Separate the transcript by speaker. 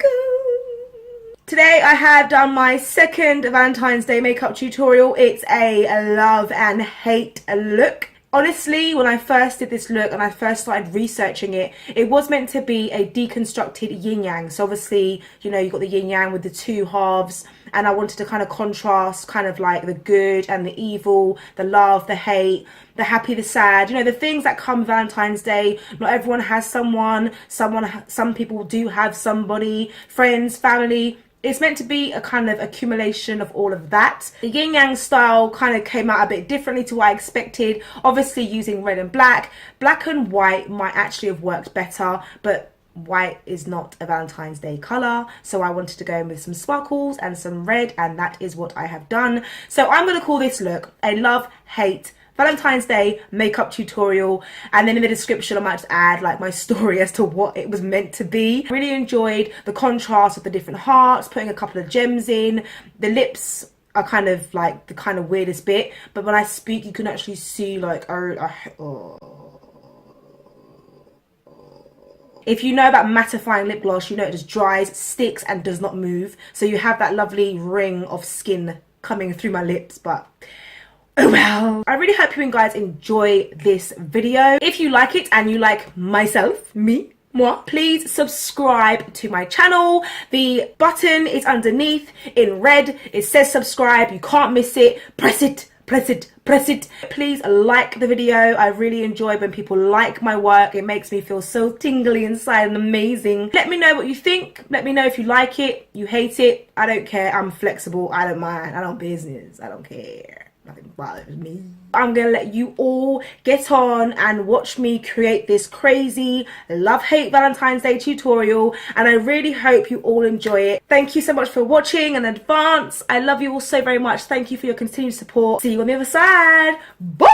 Speaker 1: welcome. Today I have done my second Valentine's Day makeup tutorial. It's a love and hate look. Honestly, when I first did this look and I first started researching it, it was meant to be a deconstructed yin yang. So obviously, you know, you've got the yin yang with the two halves, and I wanted to kind of contrast kind of like the good and the evil, the love, the hate, the happy, the sad, you know, the things that come Valentine's Day. Not everyone has someone, some people do have somebody, friends, family. It's meant to be a kind of accumulation of all of that. The yin yang style kind of came out a bit differently to what I expected. Obviously using red and black. Black and white might actually have worked better, but white is not a Valentine's Day colour. So I wanted to go in with some sparkles and some red, and that is what I have done. So I'm going to call this look a love-hate Valentine's Day makeup tutorial, and then in the description I might just add like my story as to what it was meant to be. Really enjoyed the contrast of the different hearts, putting a couple of gems in. The lips are kind of like the kind of weirdest bit, but when I speak you can actually see like If you know about mattifying lip gloss, you know it just dries, sticks and does not move, so you have that lovely ring of skin coming through my lips. But oh well. I really hope you guys enjoy this video. If you like it and you like myself, moi, please subscribe to my channel. The button is underneath in red. It says subscribe. You can't miss it. Press it, press it, press it. Please like the video. I really enjoy when people like my work. It makes me feel so tingly inside and amazing. Let me know what you think. Let me know if you like it, you hate it. I don't care. I'm flexible. I don't mind. I don't business. I don't care. Nothing bothers me. I'm gonna let you all get on and watch me create this crazy love-hate Valentine's Day tutorial, and I really hope you all enjoy it. Thank you so much for watching in advance. I love you all so very much. Thank you for your continued support. See you on the other side. Bye.